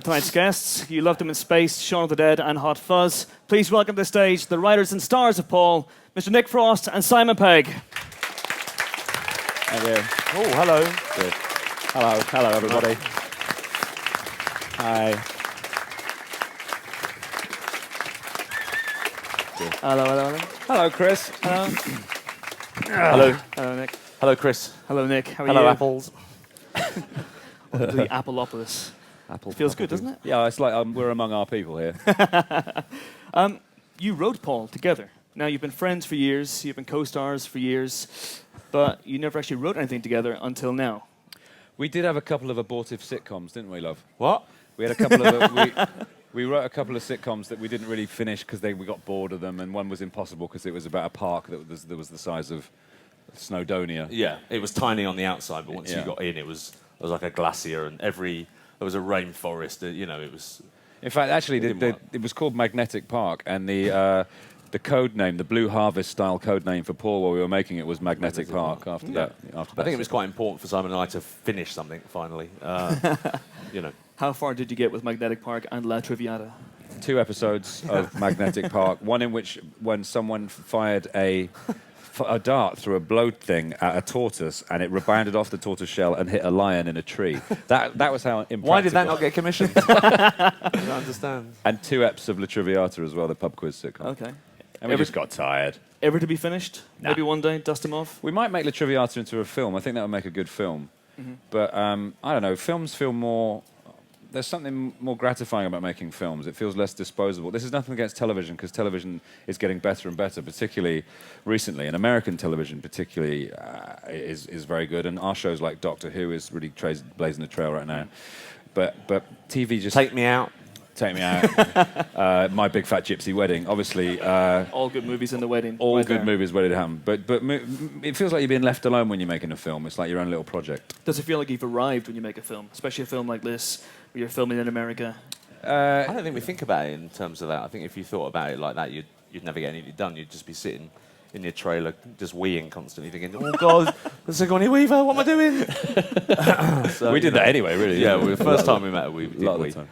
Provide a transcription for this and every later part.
Tonight's guests, you loved them in Space, Shaun of the Dead, and Hot Fuzz. Please welcome to the stage the writers and stars of Paul, Mr. Nick Frost and Simon Pegg. Thank you. Oh, hello. Good. Hello, everybody. Hi. Hello. Hello, Chris. Hello. Hello, Nick. Hello, Chris. Hello, Nick. How are Hello, you? apples. Welcome to the Appleopolis. Apple. Feels good, doesn't it? Yeah, it's like we're among our people here. You wrote Paul together. Now, you've been friends for years, you've been co-stars for years, but you never actually wrote anything together until now. We did have a couple of abortive sitcoms, didn't we, love? What? We had a couple of... we wrote a couple of sitcoms that we didn't really finish because we got bored of them, and one was impossible because it was about a park that was the size of Snowdonia. Yeah, it was tiny on the outside, but once Yeah. you got in, it was like a glacier, and there was a rainforest. It was. In fact, actually, it was called Magnetic Park, and the code name, the Blue Harvest style code name for Paul while we were making it was Magnetic Park. After that, I think it was quite important for Simon and I to finish something finally. How far did you get with Magnetic Park and La Traviata? 2 episodes of Magnetic Park. One in which when someone fired a dart through a blow thing at a tortoise, and it rebounded off the tortoise shell and hit a lion in a tree. That was how impractical. Why did that not get commissioned? I don't understand. And 2 eps of La Traviata as well, the pub quiz sitcom. Okay. And we just got tired. Ever to be finished? Nah. Maybe one day, dust them off? We might make La Traviata into a film. I think that would make a good film. But I don't know. Films feel more... There's something more gratifying about making films. It feels less disposable. This is nothing against television, because television is getting better and better, particularly recently. And American television particularly is very good. And our shows like Doctor Who is really blazing the trail right now. But TV just... Take me out. Take me out. My Big Fat Gypsy Wedding, obviously. All good movies in the wedding. All right good there. movies ready to happen. But it feels like you're being left alone when you're making a film. It's like your own little project. Does it feel like you've arrived when you make a film? Especially a film like this, where you're filming in America? I don't think we think about it in terms of that. I think if you thought about it like that, you'd never get anything done. You'd just be sitting in your trailer, just weeing constantly, thinking, "Oh God, there's Sigourney Weaver. What am I doing?" So, We did that anyway, really. Yeah, the first time we met her, we did A lot of wee. the time.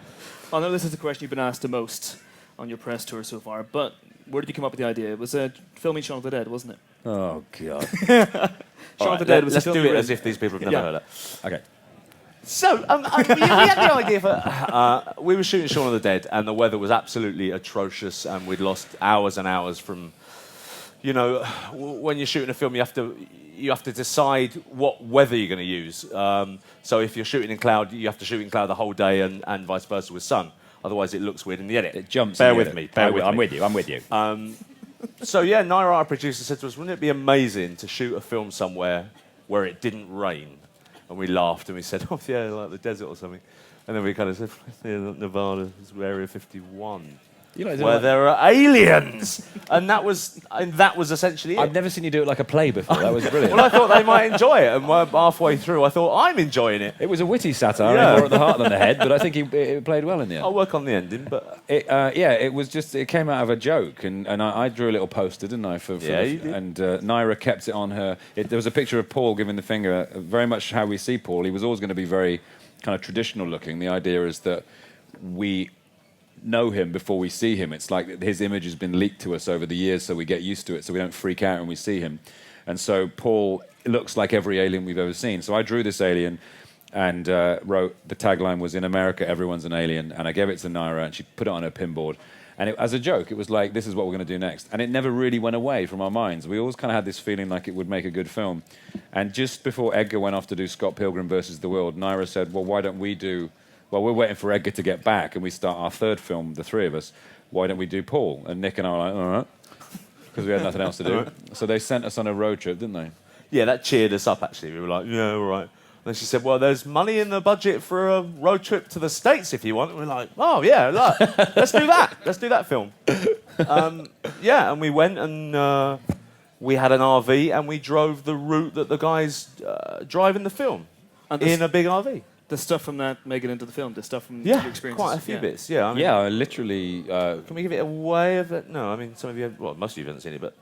I know this is the question you've been asked the most on your press tour so far, but where did you come up with the idea? It was filming Shaun of the Dead, wasn't it? Oh, God. Shaun of the Dead was Let's a film do you it written- as if these people have never Yeah. heard it. Okay. So, we had the idea for... we were shooting Shaun of the Dead, and the weather was absolutely atrocious, and we'd lost hours and hours from... when you're shooting a film, you have to decide what weather you're going to use. So if you're shooting in cloud, you have to shoot in cloud the whole day, and vice versa with sun. Otherwise, it looks weird in the edit. It jumps. Bear in the with edit. me. Bear with I'm me. with you. I'm with you. So yeah, Naira, our producer, said to us, "Wouldn't it be amazing to shoot a film somewhere where it didn't rain?" And we laughed and we said, "Oh yeah, like the desert or something." And then we kind of said, "Yeah, Nevada, Area 51." Where there are aliens, and that was essentially it. I've never seen you do it like a play before. That was brilliant. Well, I thought they might enjoy it, and halfway through, I thought I'm enjoying it. It was a witty satire, Yeah. more at the heart than the head, but I think it played well in the end. I'll work on the ending, but It was just, it came out of a joke, and I drew a little poster, didn't I? Yeah, you did. And Naira kept it on her. There was a picture of Paul giving the finger, very much how we see Paul. He was always going to be very kind of traditional looking. The idea is that we know him before we see him. It's like his image has been leaked to us over the years, so we get used to it, so we don't freak out when we see him. And so Paul looks like every alien we've ever seen. So I drew this alien and wrote, the tagline was, "In America, everyone's an alien." And I gave it to Naira, and she put it on her pinboard. And as a joke, it was like, this is what we're going to do next. And it never really went away from our minds. We always kind of had this feeling like it would make a good film. And just before Edgar went off to do Scott Pilgrim versus the World, Naira said, "Well, why don't we do... Well, we're waiting for Edgar to get back, and we start our 3rd film, the 3 of us. Why don't we do Paul?" And Nick and I were like, "All right," because we had nothing else to do. So they sent us on a road trip, didn't they? yeah, that cheered us up. Actually, we were like, "Yeah, all right." And then she said, "Well, there's money in the budget for a road trip to the States if you want." And we're like, "Oh yeah, look, let's do that. Let's do that film." Yeah, and we went and we had an RV and we drove the route that the guys drive in the film And in a big RV. The stuff from that make it into the film, the stuff from your Yeah, experiences. quite a few bits. Yeah, I mean, Yeah, I literally... Can we give it away? No, I mean some of you, well, most of you haven't seen it, but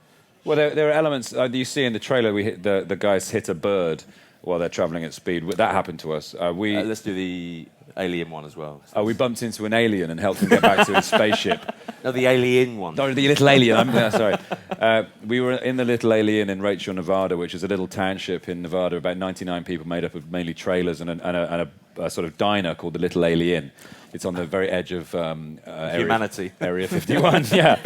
Well, there are elements you see in the trailer. The guys hit a bird, while they're traveling at speed. That happened to us. Let's do the alien one as well. We bumped into an alien and helped him get back to his spaceship. No, the alien one. No, the little alien. Sorry. We were in the Little Alien in Rachel, Nevada, which is a little township in Nevada, about 99 people made up of mainly trailers and a sort of diner called the Little Alien. It's on the very edge of humanity. Area 51, yeah.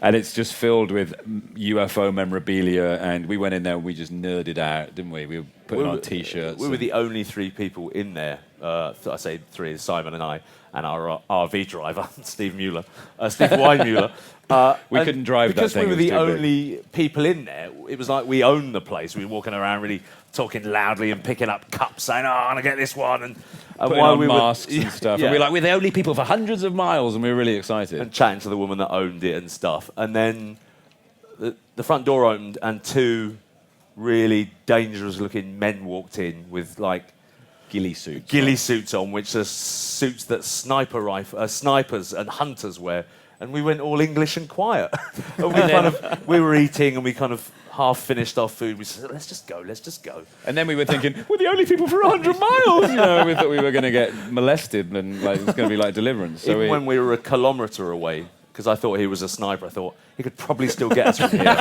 And it's just filled with UFO memorabilia. And we went in there and we just nerded out, didn't we? We were putting on T-shirts. We were the only 3 people in there. I say 3, Simon and I, and our RV driver, Steve Weinmuller. We couldn't drive that thing. Because we were the only people in there, it was like we owned the place. We were walking around really talking loudly and picking up cups, saying, I want to get this one. And putting on masks and stuff. Yeah. And we were like, we're the only people for hundreds of miles, and we were really excited. And chatting to the woman that owned it and stuff. And then the front door opened, and 2 really dangerous-looking men walked in with, like, ghillie suits on, which are suits that snipers and hunters wear. And we went all English and quiet. And we were eating, and we kind of half finished our food. We said, let's just go. And then we were thinking, we're the only people for 100 miles. You know, we thought we were going to get molested and like it was going to be like Deliverance. So even when we were a kilometre away, because I thought he was a sniper, I thought he could probably still get us from here.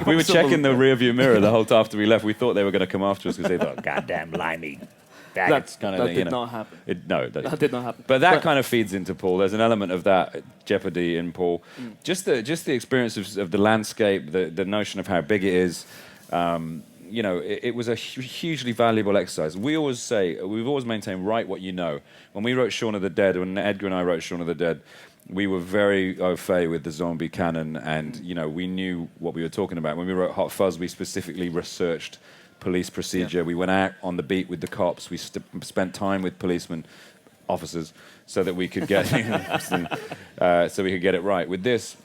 We were checking the rearview mirror the whole time after we left. We thought they were going to come after us because they thought, goddamn limey. That did not happen. That did not happen. But that kind of feeds into Paul. There's an element of that jeopardy in Paul. Just the experience of the landscape, the notion of how big it is. You know, it was a hugely valuable exercise. We've always maintained, write what you know. When we wrote Shaun of the Dead, when Edgar and I wrote Shaun of the Dead, we were very au fait with the zombie canon, and you know, we knew what we were talking about. When we wrote Hot Fuzz, we specifically researched police procedure. Yeah. We went out on the beat with the cops. We spent time with officers, so that we could get it right. With this,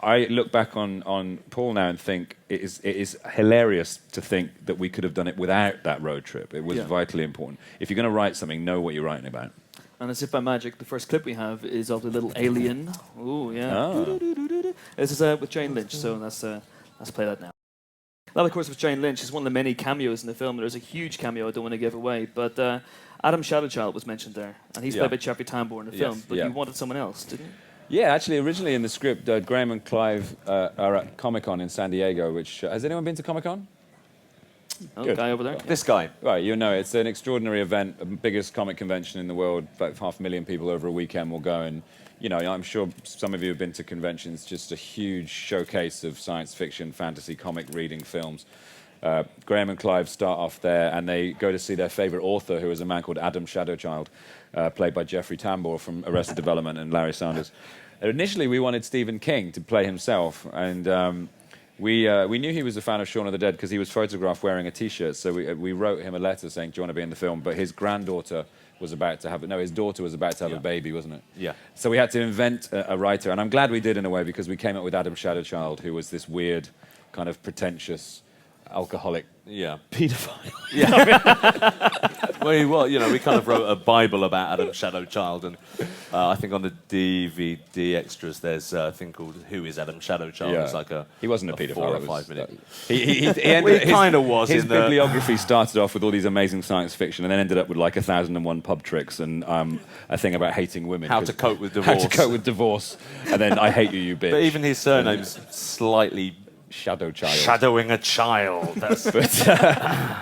I look back on Paul now and think it is hilarious to think that we could have done it without that road trip. It was vitally important. If you're going to write something, know what you're writing about. And as if by magic, the first clip we have is of the little alien. Ooh, yeah. Oh. This is with Jane Lynch, so let's play that now. That, of course, was Jane Lynch. She's one of the many cameos in the film. There's a huge cameo I don't want to give away, but Adam Shadowchild was mentioned there, and he's played by Jeffrey Tambor in the film, but you wanted someone else, didn't you? Yeah, actually, originally in the script, Graham and Clive are at Comic-Con in San Diego, which... has anyone been to Comic-Con? Oh, Good. Guy over there. This guy. Right, you know, it's an extraordinary event, the biggest comic convention in the world. About 500,000 people over a weekend will go, and, you know, I'm sure some of you have been to conventions, just a huge showcase of science fiction, fantasy, comic reading films. Graham and Clive start off there, and they go to see their favorite author, who is a man called Adam Shadowchild, played by Jeffrey Tambor from Arrested Development and Larry Sanders. Initially, we wanted Stephen King to play himself, and we knew he was a fan of Shaun of the Dead because he was photographed wearing a T-shirt. So we wrote him a letter saying, "Do you want to be in the film?" But his granddaughter was about to have his daughter was about to have a baby, wasn't it? Yeah. So we had to invent a writer, and I'm glad we did in a way, because we came up with Adam Shadowchild, who was this weird, kind of pretentious, alcoholic, paedophile. Well, you know, we kind of wrote a Bible about Adam Shadowchild, and I think on the DVD extras there's a thing called "Who is Adam Shadowchild?" Yeah. It's like he wasn't a paedophile. 4 or 5 minute. He kind of was. His bibliography started off with all these amazing science fiction, and then ended up with like 1,001 pub tricks and a thing about hating women. How to cope with divorce. How to cope with divorce, and then "I hate you, you bitch." But even his surname's slightly. Shadowchild. Shadowing a child. But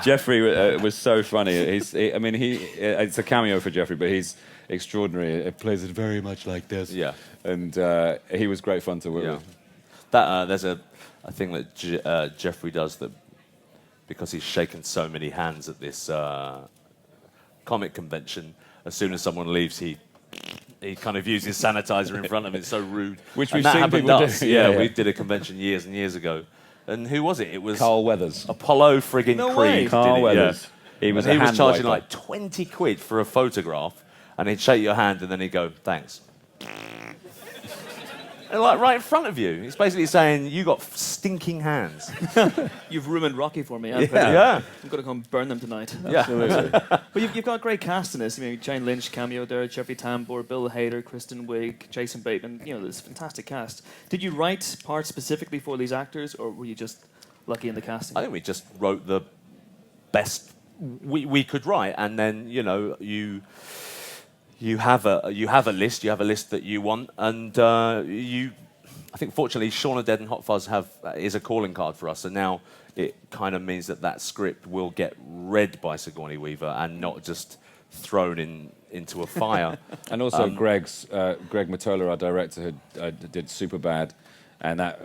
Jeffrey was so funny. It's a cameo for Jeffrey, but he's extraordinary. It plays it very much like this. Yeah. And he was great fun to work with. There's a thing that Jeffrey does that, because he's shaken so many hands at this comic convention, as soon as someone leaves, he kind of uses sanitizer in front of him. It's so rude. Which we've seen people do. Yeah, we did a convention years and years ago. And who was it? It was Carl Weathers. Apollo friggin' Creed. Carl Weathers. Yeah. He was charging like 20 quid for a photograph, and he'd shake your hand and then he'd go, "Thanks." And like right in front of you. He's basically saying, "You got stinking hands." You've ruined Rocky for me. Yeah. I'm going to come burn them tonight. Yeah. Absolutely. But you've got a great cast in this. I mean, Jane Lynch cameo there, Jeffrey Tambor, Bill Hader, Kristen Wiig, Jason Bateman. You know, this fantastic cast. Did you write parts specifically for these actors, or were you just lucky in the casting? I think we just wrote the best we could write, and then you have a list that you want, and I think fortunately Shaun of the Dead and Hot Fuzz is a calling card for us, and now it kind of means that script will get read by Sigourney Weaver and not just thrown into a fire. And also Greg Mottola, our director, did Superbad, and that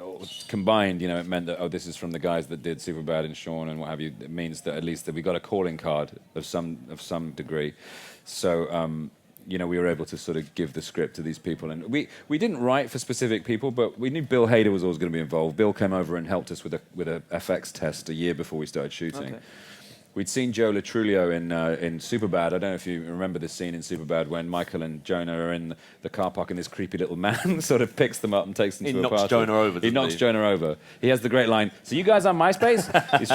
combined, it meant that this is from the guys that did Superbad and Shaun and what have you. It means that at least that we got a calling card of some degree. So we were able to sort of give the script to these people, and we didn't write for specific people, but we knew Bill Hader was always going to be involved. Bill came over and helped us with a FX test a year before we started shooting. Okay. We'd seen Joe Latrulio in Superbad. I don't know if you remember this scene in Superbad when Michael and Jonah are in the car park and this creepy little man sort of picks them up and takes them to a party. He knocks Jonah over. He has the great line, "So you guys on MySpace?" He's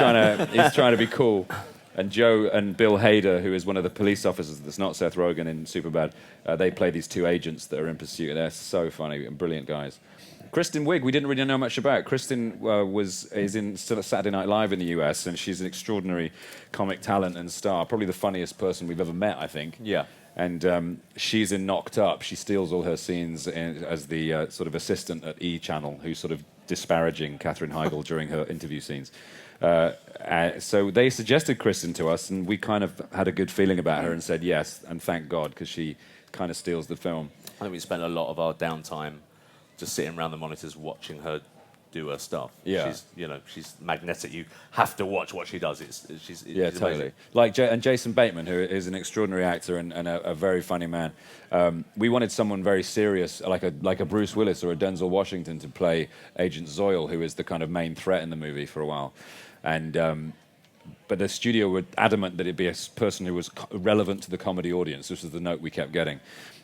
trying to be cool. And Joe and Bill Hader, who is one of the police officers that's not Seth Rogen in Superbad, they play these two agents that are in pursuit. They're so funny and brilliant guys. Kristen Wiig, we didn't really know much about. Kristen is in still at Saturday Night Live in the US, and she's an extraordinary comic talent and star. Probably the funniest person we've ever met, I think. Yeah. And she's in Knocked Up. She steals all her scenes as the sort of assistant at E! Channel, who's sort of disparaging Katherine Heigl during her interview scenes. So they suggested Kristen to us, and we kind of had a good feeling about her and said yes, and thank God, because she kind of steals the film. I think we spent a lot of our downtime just sitting around the monitors watching her do her stuff. Yeah. She's magnetic. You have to watch what she does. She's totally. Amazing. And Jason Bateman, who is an extraordinary actor and a very funny man. We wanted someone very serious, like a Bruce Willis or a Denzel Washington, to play Agent Zoyle, who is the kind of main threat in the movie for a while. And but the studio were adamant that it'd be a person who was relevant to the comedy audience. This was the note we kept getting.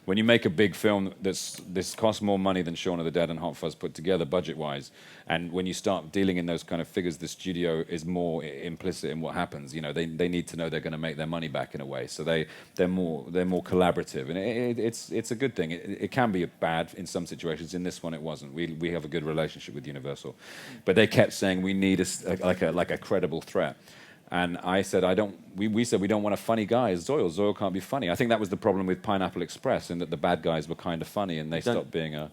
When you make a big film this costs more money than Shaun of the Dead and Hot Fuzz put together budget-wise, and when you start dealing in those kind of figures, the studio is more implicit in what happens. They need to know they're going to make their money back in a way, so they're more collaborative, and it's a good thing. It can be bad in some situations. In this one, it wasn't. We have a good relationship with Universal, but they kept saying we need a credible threat. And I said, we said we don't want a funny guy as Zoyle. Zoyle can't be funny. I think that was the problem with Pineapple Express, in that the bad guys were kind of funny and they stopped being a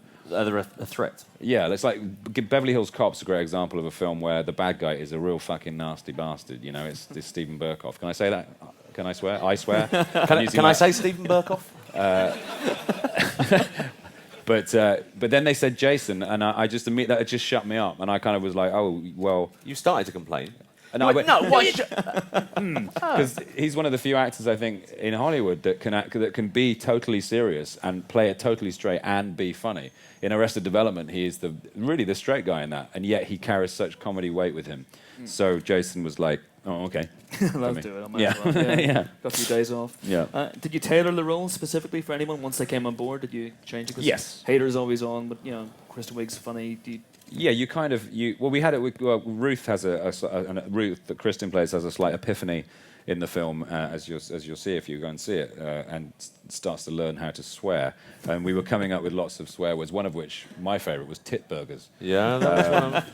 threat. Yeah, it's like Beverly Hills Cop's a great example of a film where the bad guy is a real fucking nasty bastard. It's Stephen Burkoff. Can I say that? Can I swear? I swear. Can I say Stephen Burkoff? But then they said Jason, and I just that it just shut me up, and I kind of was like, oh well. You started to complain. And I went, no, because he's one of the few actors, I think, in Hollywood that can be totally serious and play it totally straight and be funny. In Arrested Development, he is really the straight guy in that, and yet he carries such comedy weight with him. So Jason was like, oh, okay. Let's do it. I might as well. Yeah. Got a few days off. Yeah. Did you tailor the role specifically for anyone once they came on board? Did you change it? 'Cause yes. Hader's always on, but Kristen Wiig's funny. Yeah, we had it. Ruth has Ruth that Kristen plays has a slight epiphany in the film, as you'll see if you go and see it, and starts to learn how to swear. And we were coming up with lots of swear words. One of which, my favourite, was tit burgers. Yeah, that's one of them.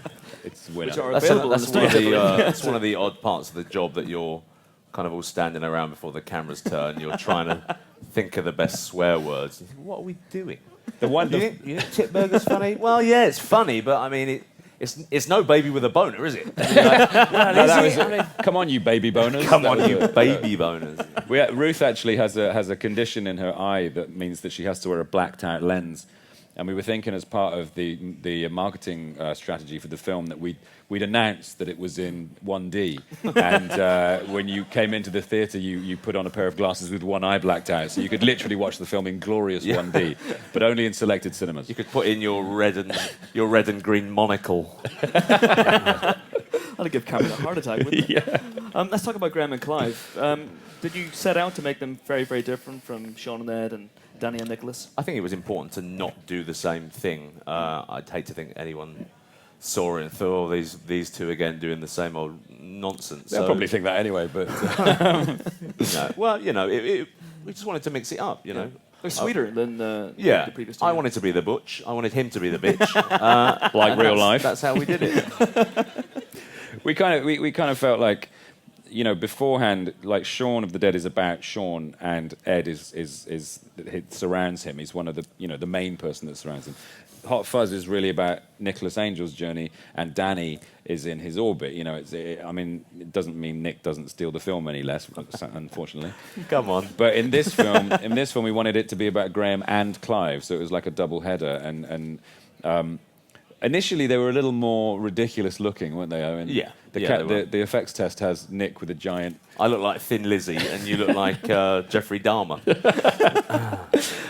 It's which are available. That's one of the odd parts of the job, that you're kind of all standing around before the cameras turn. You're trying to think of the best swear words. You think, what are we doing? You think tit burger's funny? Well, yeah, it's funny, but I mean, it's no baby with a boner, is it? Come on, you baby boners. Come on, you baby boners. Ruth actually has a condition in her eye that means that she has to wear a blacked out lens. And we were thinking, as part of the marketing strategy for the film, that we'd announced that it was in 1D. And when you came into the theatre, you put on a pair of glasses with one eye blacked out, so you could literally watch the film in glorious 1D, but only in selected cinemas. You could put in your red and green monocle. That'd give Cameron a heart attack, wouldn't it? Yeah. Let's talk about Graham and Clive. Did you set out to make them very, very different from Shaun and Ed and Danny and Nicholas? I think it was important to not do the same thing. I'd hate to think anyone saw it and thought, oh, these two again doing the same old nonsense. They'll probably think that anyway, but... No. Well, we just wanted to mix it up, They're sweeter than the previous two. I wanted to be the butch. I wanted him to be the bitch. Like real life. That's how we did it. We kind of felt like beforehand, like Shaun of the Dead is about Shaun, and Ed is it surrounds him. He's one of the the main person that surrounds him. Hot Fuzz is really about Nicholas Angel's journey, and Danny is in his orbit. It doesn't mean Nick doesn't steal the film any less, unfortunately. Come on. But in this film, we wanted it to be about Graham and Clive, so it was like a double header. And initially, they were a little more ridiculous looking, weren't they, Owen? Yeah. The effects test has Nick with a giant. I look like Thin Lizzy, and you look like Jeffrey Dahmer.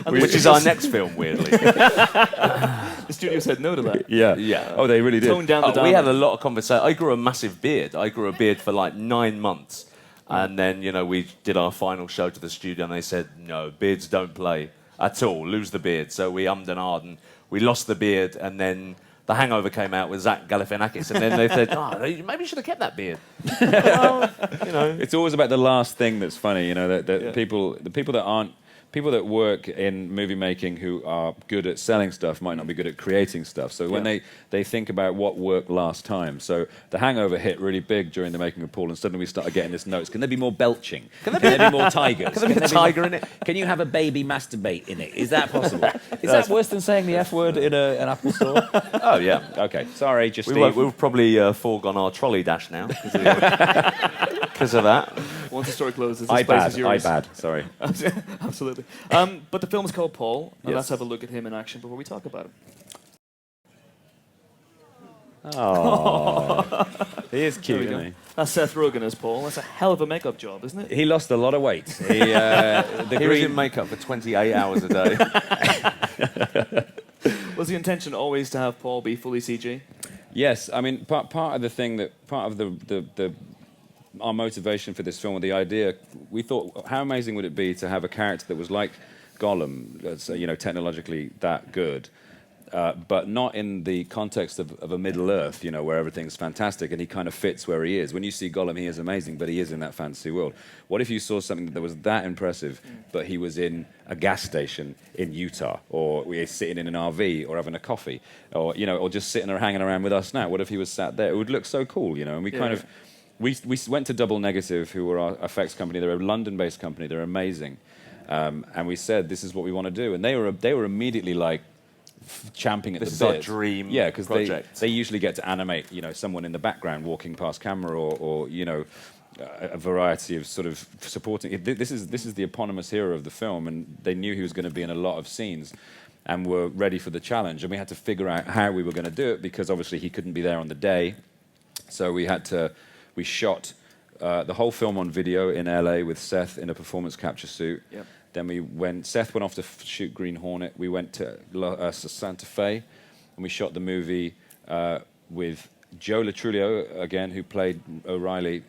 Which is our next film, weirdly. The studio said no to that. Yeah. Oh, they really did. Tone down the We had a lot of conversation. I grew a massive beard. I grew a beard for like 9 months. And then, we did our final show to the studio, and they said, no, beards don't play at all. Lose the beard. So we ummed and ahed, and we lost the beard, and then The Hangover came out with Zach Galifianakis, and then they said, maybe you should have kept that beard. Well, It's always about the last thing that's funny, that people that work in movie making who are good at selling stuff might not be good at creating stuff. So when they think about what worked last time. So The Hangover hit really big during the making of Paul, and suddenly we started getting this notes. Can there be more belching? Can there be more tigers? Can there be a tiger in it? Can you have a baby masturbate in it? Is that possible? Is that worse than saying the F word in an Apple store? Oh, yeah. Okay, sorry, just We've probably foregone our trolley dash now because of that. Once the store closes, this place is yours. iPad, sorry. Absolutely. But the film is called Paul, and let's have a look at him in action before we talk about him. Oh, he is cute, isn't he? That's Seth Rogen as Paul. That's a hell of a makeup job, isn't it? He lost a lot of weight. He was in makeup for 28 hours a day. Was the intention always to have Paul be fully CG? Yes, I mean part of our motivation for this film, or the idea, we thought, how amazing would it be to have a character that was like Gollum, that's technologically that good, but not in the context of a Middle Earth, where everything's fantastic, and he kind of fits where he is. When you see Gollum, he is amazing, but he is in that fantasy world. What if you saw something that was that impressive, but he was in a gas station in Utah, or we're sitting in an RV, or having a coffee, or or just sitting or hanging around with us now? What if he was sat there? It would look so cool, and we kind of. We went to Double Negative, who were our effects company. They're a London-based company. They're amazing, and we said this is what we want to do. And they were immediately like champing at the bit. This is our dream because project. they usually get to animate someone in the background walking past camera, or a variety of sort of supporting. This is the eponymous hero of the film, and they knew he was going to be in a lot of scenes, and were ready for the challenge. And we had to figure out how we were going to do it, because obviously he couldn't be there on the day, so we had to. We shot the whole film on video in LA with Seth in a performance capture suit. Yep. Then Seth went off to shoot Green Hornet. We went to Santa Fe, and we shot the movie with Joe Latrulio, again, who played O'Reilly.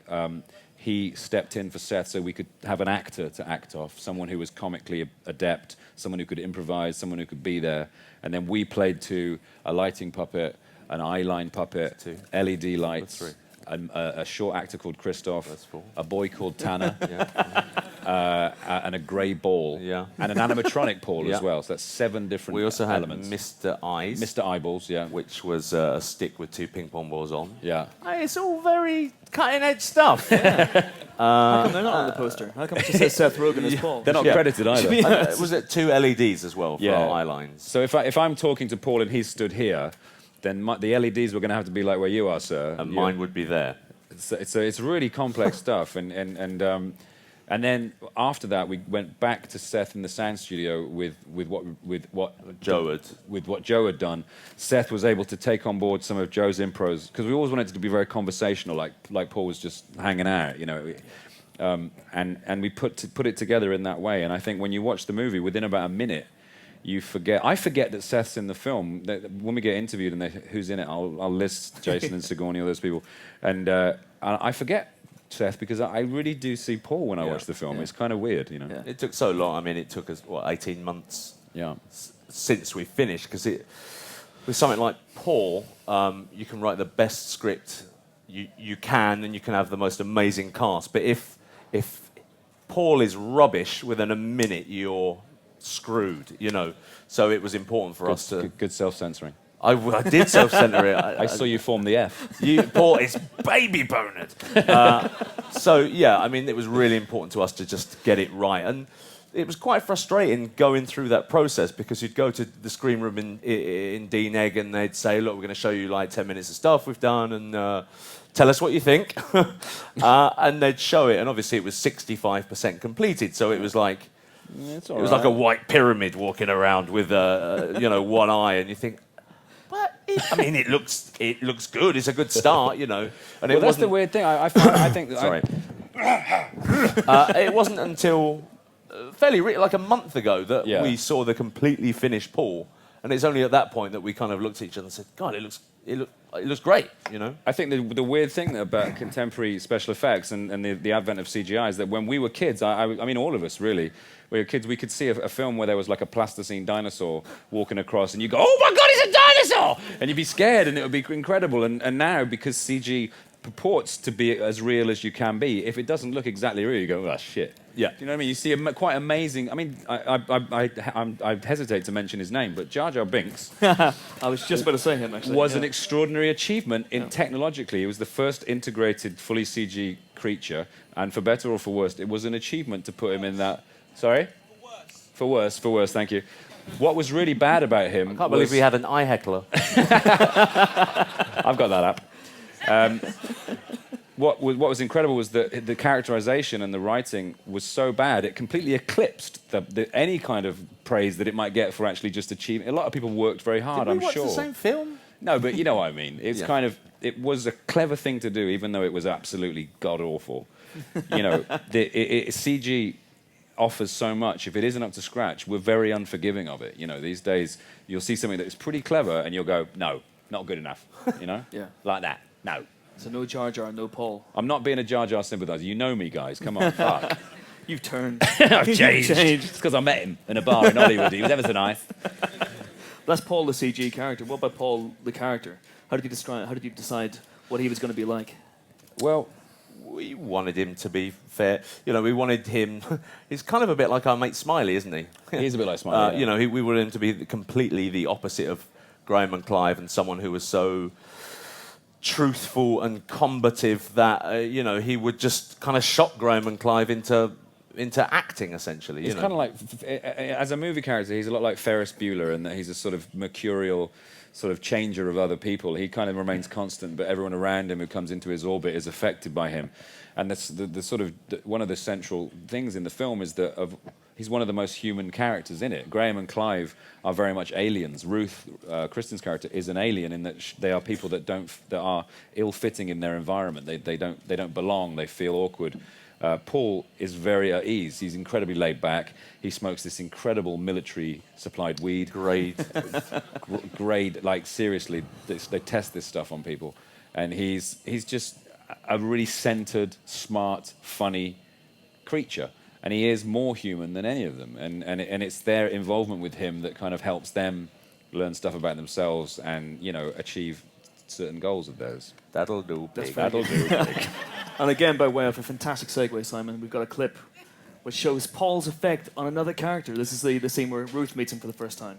He stepped in for Seth so we could have an actor to act off, someone who was comically adept, someone who could improvise, someone who could be there. And then we played to a lighting puppet, an eye line puppet, LED lights. That's three. A short actor called Christoph, a boy called Tanner, and a grey ball, and an animatronic Paul as well. So that's 7 different elements. We also had Mr. Eyes. Mr. Eyeballs, which was a stick with 2 ping pong balls on. Yeah. It's all very cutting-edge stuff. How come they're not on the poster? How come it just says Seth Rogen as Paul? They're not credited either. Was it 2 LEDs as well for our eye lines? So if I'm talking to Paul and he's stood here, then the LEDs were going to have to be like where you are, sir. And mine would be there. So it's really complex stuff. And then after that, we went back to Seth in the sound studio with what Joe had done. Seth was able to take on board some of Joe's impros, because we always wanted it to be very conversational, like Paul was just hanging out, and we put it together in that way. And I think when you watch the movie, within about a minute, I forget that Seth's in the film. When we get interviewed and who's in it, I'll list Jason and Sigourney, all those people, and I forget Seth, because I really do see Paul when I watch the film. It's kind of weird, It took so long. I mean, it took us 18 months since we finished, because with something like Paul, you can write the best script you can, and you can have the most amazing cast. But if Paul is rubbish, within a minute you're screwed, So it was important for us to... Good self-censoring. I did self-center it. I saw you form the F. Paul is baby bonered. So yeah, I mean, it was really important to us to just get it right, and it was quite frustrating going through that process because you'd go to the screen room in Dean Egg and they'd say, "Look, we're going to show you like 10 minutes of stuff we've done, and tell us what you think." And they'd show it, and obviously it was 65% completed, so it was like It's it was like a white pyramid walking around with one eye, and you think. I mean, it looks good. It's a good start, And well, that's the weird thing. I think. Sorry. It wasn't until like a month ago that we saw the completely finished Paul, and it's only at that point that we kind of looked at each other and said, "God, it looks great," I think the weird thing about contemporary special effects and the advent of CGI is that when we were kids, I mean, all of us really. We were kids, we could see a film where there was like a plasticine dinosaur walking across, and you go, "Oh my God, it's a dinosaur!" And you'd be scared, and it would be incredible. And now, because CG purports to be as real as you can be, if it doesn't look exactly real, you go, "Oh shit." Yeah. Do you know what I mean? You see quite amazing. I mean, I hesitate to mention his name, but Jar Jar Binks. I was just about to say him, actually. Was an extraordinary achievement technologically. It was the first integrated, fully CG creature, and for better or for worse, it was an achievement to put him in that. Sorry? For worse, thank you. What was really bad about him... I can't believe we had an eye heckler. I've got that up. What was incredible was that the characterization and the writing was so bad, it completely eclipsed any kind of praise that it might get for actually just achieving... A lot of people worked very hard, I'm sure. Did we watch the same film? No, but you know what I mean. It's kind of... It was a clever thing to do, even though it was absolutely god-awful. CG... offers so much. If it isn't up to scratch, we're very unforgiving of it. These days you'll see something that is pretty clever and you'll go, "No, not good enough." Yeah. Like that. No. So no Jar Jar, no Paul. I'm not being a Jar Jar sympathizer. You know me, guys. Come on, fuck. You've turned. I've changed. It's because I met him in a bar in Hollywood. He was ever so nice. That's Paul, the CG character. What about Paul, the character? How did you decide what he was going to be like? Well, we wanted him to be fair. We wanted him... He's kind of a bit like our mate Smiley, isn't he? He is a bit like Smiley. We wanted him to be completely the opposite of Graham and Clive, and someone who was so truthful and combative that, he would just kind of shock Graham and Clive into acting, essentially. He's kind of like... As a movie character, he's a lot like Ferris Bueller in that he's a sort of mercurial... sort of changer of other people. He kind of remains constant, but everyone around him who comes into his orbit is affected by him. And that's one of the central things in the film is that he's one of the most human characters in it. Graham and Clive are very much aliens. Ruth, Kristen's character, is an alien in that they are people that are ill-fitting in their environment. They don't belong. They feel awkward. Paul is very at ease. He's incredibly laid back. He smokes this incredible military-supplied weed. Grade, like seriously, they test this stuff on people. And he's just a really centered, smart, funny creature. And he is more human than any of them. And it's their involvement with him that kind of helps them learn stuff about themselves and, achieve certain goals of theirs. That'll do, Pig. That'll do, Pig. And again, by way of a fantastic segue, Simon, we've got a clip which shows Paul's effect on another character. This is the scene where Ruth meets him for the first time.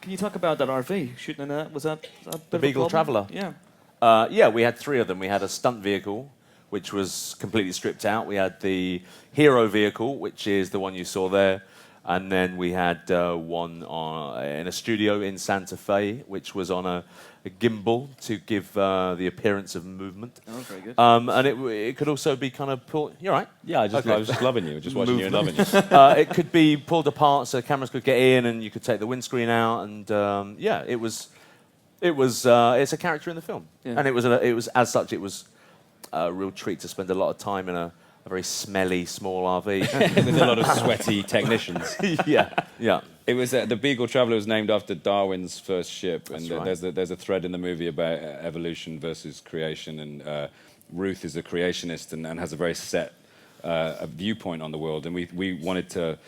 Can you talk about that RV? Shooting in that? Was that a bit the Beagle Traveller? Yeah. We had 3 of them. We had a stunt vehicle, which was completely stripped out. We had the hero vehicle, which is the one you saw there. And then we had one in a studio in Santa Fe, which was on a gimbal to give the appearance of movement. Oh, very good. And it could also be kind of pulled... You're right. Yeah, I was just loving you, just watching you and loving you. It could be pulled apart so cameras could get in and you could take the windscreen out. And it's a character in the film. Yeah. And it was as such, it was a real treat to spend a lot of time in a very smelly, small RV. With a lot of sweaty technicians. Yeah. It was the Beagle Traveller was named after Darwin's first ship, and right. there's a thread in the movie about evolution versus creation, and Ruth is a creationist and has a very set viewpoint on the world, and we wanted to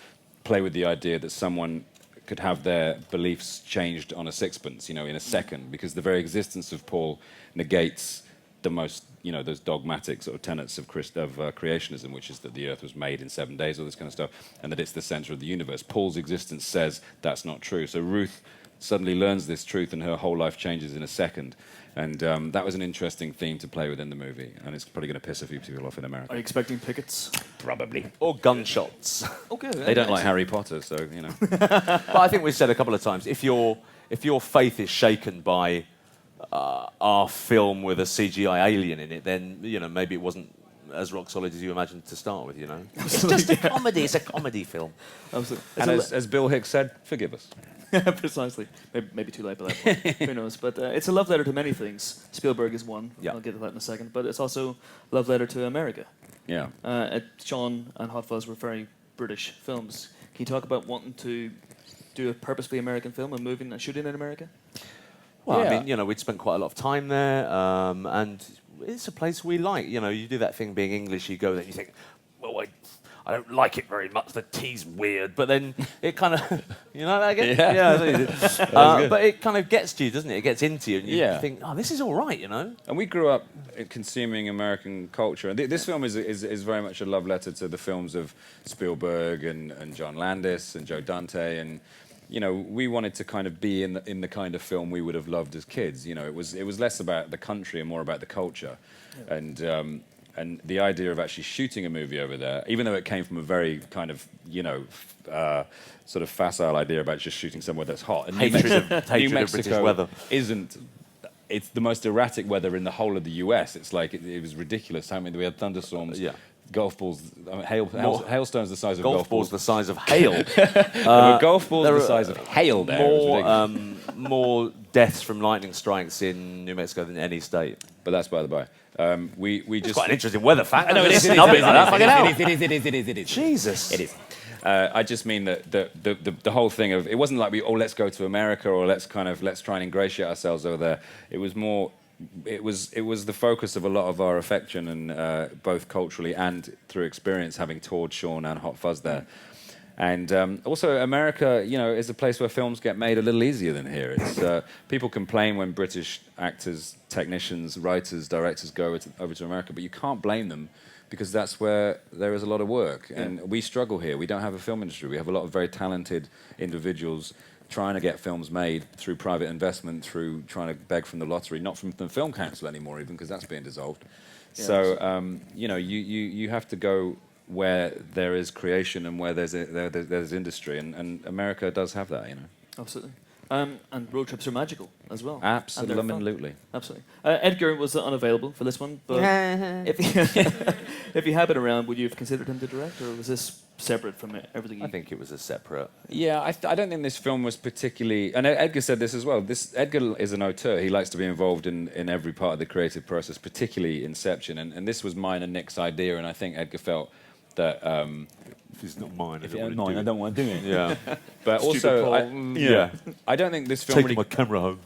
play with the idea that someone could have their beliefs changed on a sixpence, in a second, because the very existence of Paul negates the most, those dogmatic sort of tenets of creationism, which is that the Earth was made in 7 days, all this kind of stuff, and that it's the center of the universe. Paul's existence says that's not true. So Ruth suddenly learns this truth and her whole life changes in a second. And that was an interesting theme to play with in the movie, and it's probably going to piss a few people off in America. Are you expecting pickets? Probably. Or gunshots. Okay. They don't like Harry Potter, so, you know. But I think we've said a couple of times, if your faith is shaken by our film with a CGI alien in it, then, you know, maybe it wasn't as rock solid as you imagined to start with, you know. It's just a comedy. It's a comedy film. Absolutely. And as Bill Hicks said, forgive us. Precisely. Maybe too late by that point. Who knows? But it's a love letter to many things. Spielberg is one. Yeah. I'll get to that in a second. But it's also a love letter to America. Yeah. Sean and Hot Fuzz were very British films. Can you talk about wanting to do a purposefully American film and moving and shooting in America? Well, Yeah. I mean, you know, we'd spent quite a lot of time there, and it's a place we like. You know, you do that thing being English, you go there and you think, well, I don't like it very much, the tea's weird, but then it kind of, you know that again? Yeah. But it kind of gets to you, doesn't it? It gets into you, and you Yeah. think, oh, this is all right, you know? And we grew up consuming American culture. And this film is very much a love letter to the films of Spielberg and John Landis and Joe Dante. And, you know, we wanted to kind of be in the kind of film we would have loved as kids. You know, it was less about the country and more about the culture. Yeah. And the idea of actually shooting a movie over there, even though it came from a very kind of, you know, sort of facile idea about just shooting somewhere that's hot. And Hatred of New British Mexico weather. It's the most erratic weather in the whole of the US. It's like, it was ridiculous how many, we had thunderstorms, golf balls, hailstones the size of golf balls. The size of hail. There were golf balls the size of hail there. It was ridiculous. More deaths from lightning strikes in New Mexico than any state. But that's by the by. We It's just quite an interesting weather fact. No, it is. It is. Jesus. It is. I just mean that the whole thing of, it wasn't like let's go to America or let's try and ingratiate ourselves over there. It was more, it was the focus of a lot of our affection, and both culturally and through experience, having toured Sean and Hot Fuzz there. And also, America, you know, is a place where films get made a little easier than here. It's people complain when British actors, technicians, writers, directors go over to America, but you can't blame them, because that's where there is a lot of work. And we struggle here. We don't have a film industry. We have a lot of very talented individuals trying to get films made through private investment, through trying to beg from the lottery, not from the Film Council anymore, even, because that's being dissolved. Yeah. So, you know, you have to go where there is creation and where there's industry, and America does have that, you know. Absolutely. And road trips are magical as well. Absolutely. Absolutely. Edgar was unavailable for this one, but if he had been around, would you have considered him to direct, or was this separate from everything? I think it was a separate. Yeah, I don't think this film was particularly. And Edgar said this as well. Edgar is an auteur. He likes to be involved in every part of the creative process, particularly Inception. And this was mine and Nick's idea, and I think Edgar felt that. If it's not mine, I don't want to do it. Yeah, but also, I don't think this film taking really. my camera home.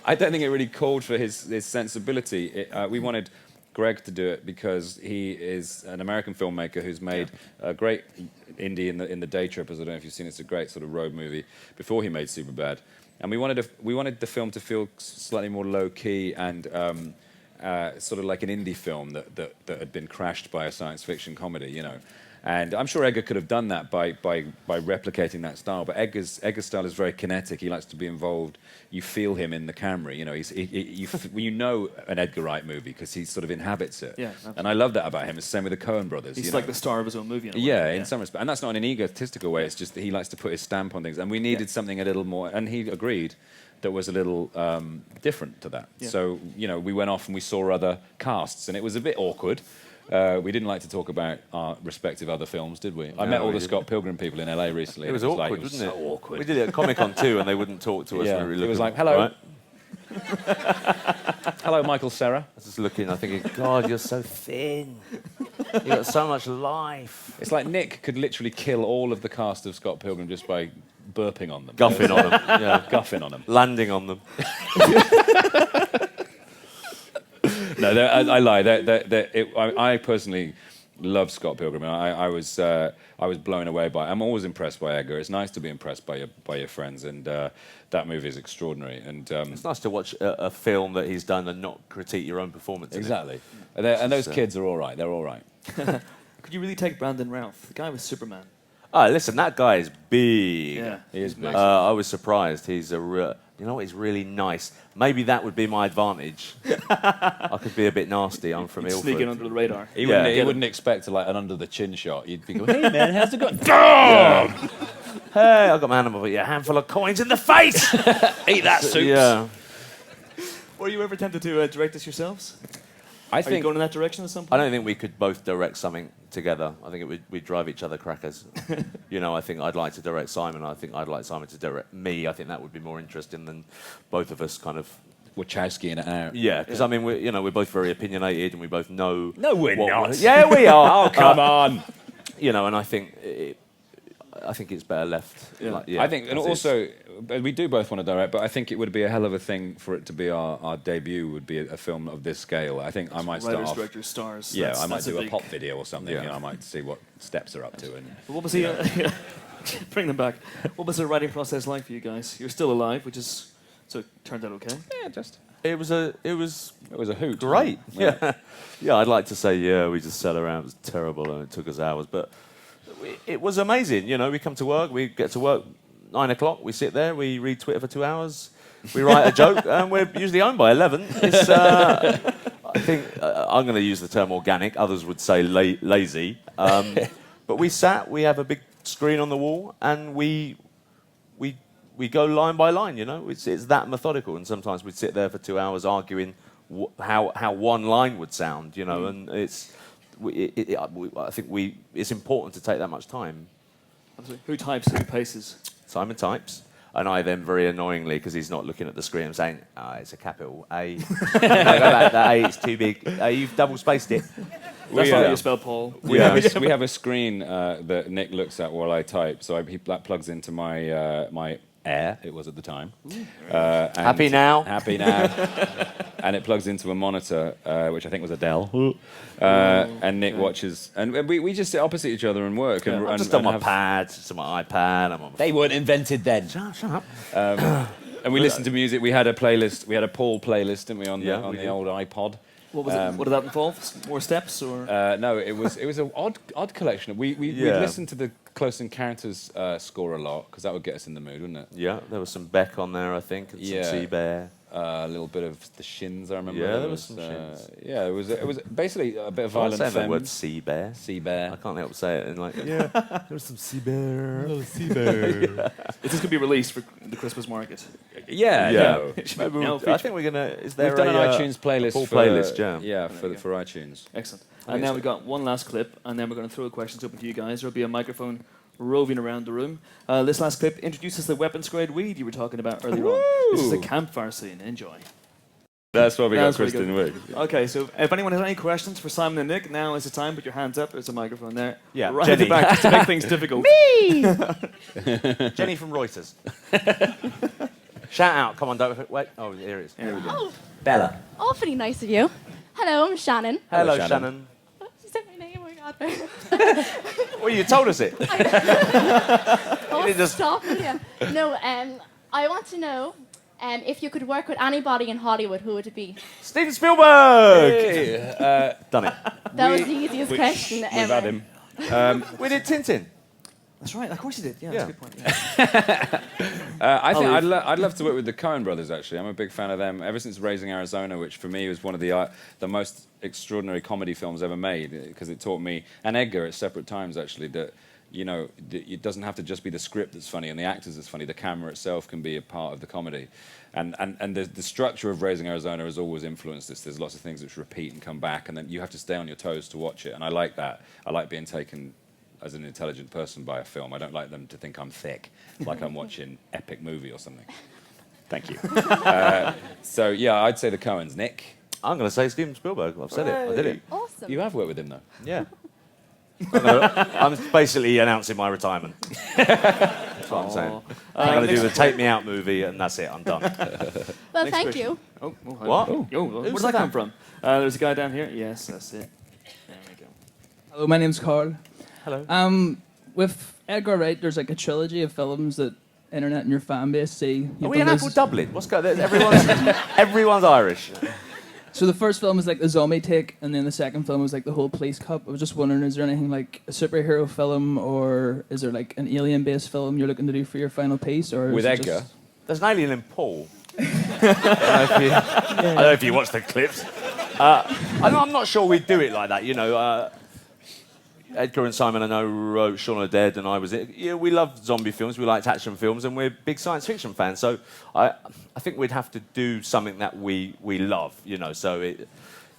I don't think it really called for his sensibility. We wanted Greg to do it because he is an American filmmaker who's made a great indie in the Day Trippers. I don't know if you've seen it. It's a great sort of road movie before he made Superbad. And we wanted the film to feel slightly more low key and sort of like an indie film that had been crashed by a science fiction comedy, you know. And I'm sure Edgar could have done that by replicating that style. But Edgar's style is very kinetic. He likes to be involved. You feel him in the camera. You know, you know an Edgar Wright movie because he sort of inhabits it. Yeah, and I love that about him. It's the same with the Coen brothers. He's like the star of his own movie. In a way. Yeah, in some respect. And that's not in an egotistical way. It's just that he likes to put his stamp on things. And we needed something a little more. And he agreed. That was a little different to that. Yeah. So, you know, we went off and we saw other casts, and it was a bit awkward. We didn't like to talk about our respective other films, did we? I met all the Scott Pilgrim people in LA recently. It was awkward, wasn't it? So awkward. We did it at Comic-Con too, and they wouldn't talk to us. Yeah. When we It was like, hello. Right? Hello, Michael Cera. I was just looking, I thinking, God, you're so thin. You've got so much life. It's like Nick could literally kill all of the cast of Scott Pilgrim just by burping on them. Guffing on them. Yeah. Guffing on them. Landing on them. No, I lie. I personally love Scott Pilgrim. I was blown away by it. I'm always impressed by Edgar. It's nice to be impressed by your friends, and that movie is extraordinary. And it's nice to watch a film that he's done and not critique your own performance. Exactly. And those kids are all right. They're all right. Could you really take Brandon Routh, the guy with Superman? Oh, listen, that guy is big. Yeah, He is big. I was surprised. He's you know what? He's really nice. Maybe that would be my advantage. I could be a bit nasty. I'm from Ilford. sneaking under the radar. He Yeah. wouldn't expect like an under the chin shot. You'd be going, "Hey man, how's it going?" Hey, I got my hand on a handful of coins in the face. Eat that soup. Yeah. Were you ever tempted to direct this yourselves? I Are you think going in that direction at some I point? don't think we could both direct something together. I think we'd drive each other crackers. You know, I think I'd like to direct Simon. I think I'd like Simon to direct me. I think that would be more interesting than both of us kind of. Wachowski in it out. Yeah, because I mean, we're both very opinionated and we both know. No, we're what not. Yeah, we are. Oh, come on. You know, and I think it's better left. Yeah. Like, I think, and as is. also, we do both want to direct, but I think it would be a hell of a thing for it to be our debut. Would be a film of this scale. I think I might start Writers, off. directors, stars. Yeah, that's- I might that's a do a big- pop video or something. Yeah. You know, I might see what steps are up to. And But what was the bring them back? What was the writing process like for you guys? You're still alive, which is so it turned out okay. yeah, just it was it was a hoot. great. Yeah, yeah. I'd like to say we just sat around. It was terrible and it took us hours, but it was amazing. You know, we come to work, we get to work 9 o'clock. We sit there, we read Twitter for 2 hours, we write a joke, and we're usually home by 11. It's, I think I'm going to use the term organic. Others would say lazy. But we sat. We have a big screen on the wall, and we go line by line. You know, it's that methodical. And sometimes we'd sit there for 2 hours arguing how one line would sound. You know, and it's. I think it's important to take that much time. Absolutely. Who types? Who paces? Simon types, and I then very annoyingly, because he's not looking at the screen, I'm saying, it's a capital A. No, go back, that A is too big. You've double spaced it. That's not how you spell Paul. We have a screen that Nick looks at while I type, so that plugs into my my Air. It was at the time. And Happy now? Happy now. And it plugs into a monitor, which I think was a Dell. And Nick watches, and we just sit opposite each other and work. And, I'm and, just on and my pad, just on my iPad. I'm on. They weren't invented then. Shut up. And we listened to music. We had a playlist. We had a Paul playlist, didn't we, on Yeah, the we did. old iPod? What was it? What did that involve? More steps or? No, it was an odd collection. We Yeah. listened to the Close Encounters score a lot because that would get us in the mood, wouldn't it? Yeah, there was some Beck on there, I think, and Yeah. some Sea Bear. A little bit of the Shins, I remember. Yeah, there was some Shins. Yeah, it was basically a bit of I violent saying the word femmes. Sea Bear. Sea I Bear. can't help say it in like, there was some Sea Bear. Sea Bear. Is this going to be released for the Christmas market? Yeah, no. Maybe No, I think we're gonna. Is there We've done a, an iTunes playlist. full for, playlist, yeah. Yeah, for iTunes. Excellent. And now we've got one last clip, and then we're going to throw the questions open to you guys. There'll be a microphone roving around the room. This last clip introduces the weapons-grade weed you were talking about earlier on. This is a campfire scene. Enjoy. That's why we got That's very Kristen good. Wiig. Okay, so if anyone has any questions for Simon and Nick, now is the time. Put your hands up. There's a microphone there. Yeah, right at the Jenny. back to make things difficult. Jenny from Reuters. Shout out! Come on, don't wait. Oh, here it is. Here we go. Oh, Bella. awfully nice of you. Hello, I'm Shannon. Hello, Hello, Shannon. You said my name, oh my god. Well, you told us it. Oh, didn't just- stop it, yeah. No, I want to know if you could work with anybody in Hollywood, who would it be? Steven Spielberg. Hey, Done it. That was the easiest question we've ever. had him. We did Tintin. That's right. Of course you did. Yeah, Yeah. that's a good point. Yeah. I think I'd love to work with the Coen brothers. Actually, I'm a big fan of them. Ever since Raising Arizona, which for me was one of the most extraordinary comedy films ever made, because it taught me, and Edgar at separate times actually, that it doesn't have to just be the script that's funny and the actors that's funny. The camera itself can be a part of the comedy, and the structure of Raising Arizona has always influenced this. There's lots of things which repeat and come back, and then you have to stay on your toes to watch it. And I like that. I like being taken as an intelligent person by a film. I don't like them to think I'm thick, like I'm watching epic movie or something. Thank you. So yeah, I'd say the Coens. Nick, I'm going to say Steven Spielberg. I've said it. I did it. Awesome. you have worked with him though. Yeah. I'm basically announcing my retirement. That's what I'm saying. I'm going to do the Take Me Out movie, and that's it. I'm done. Well, Next thank question. you. Oh, What? Yo, where Who's did that that? come from? There's a guy down here. Yes, that's it. There we go. Hello, my name's Carl. Hello. With Edgar Wright, there's like a trilogy of films that internet and your fan base see. Are we in Apple Dublin? What's going on? Everyone's Irish. So the first film was like the zombie take, and then the second film was like the whole police cop. I was just wondering, is there anything like a superhero film, or is there like an alien-based film you're looking to do for your final piece, or With is it Edgar? just- There's an alien in Paul. I don't know if you watch the clips. I'm not sure we'd do it like that, you know. Edgar and Simon, I know, wrote Shaun of the Dead, and I was it. Yeah, we love zombie films, we liked action films, and we're big science fiction fans. So I think we'd have to do something that we love, you know. So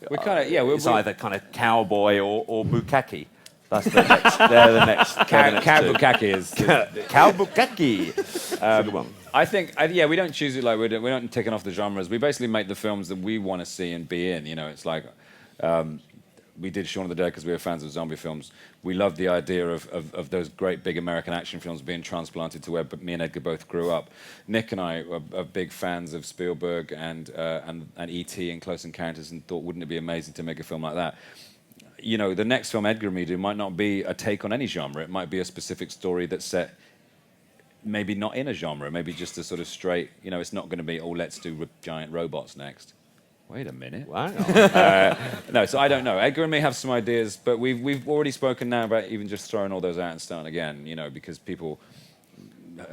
We're kind of it's either kind of cowboy or bukkake. That's the next. They're the next. Kabukkake is. Kabukkake. Good one. I think, we don't choose it like we're not taking off the genres. We basically make the films that we want to see and be in. You know, it's like we did Shaun of the Dead because we were fans of zombie films. We loved the idea of those great big American action films being transplanted to where me and Edgar both grew up. Nick and I are big fans of Spielberg and E.T. and Close Encounters, and thought, wouldn't it be amazing to make a film like that? You know, the next film Edgar and me do might not be a take on any genre. It might be a specific story that's set maybe not in a genre, maybe just a sort of straight, you know, it's not going to be, let's do giant robots next. Wait a minute. Wow. No, so I don't know. Edgar and me have some ideas, but we've already spoken now about even just throwing all those out and starting again, you know, because people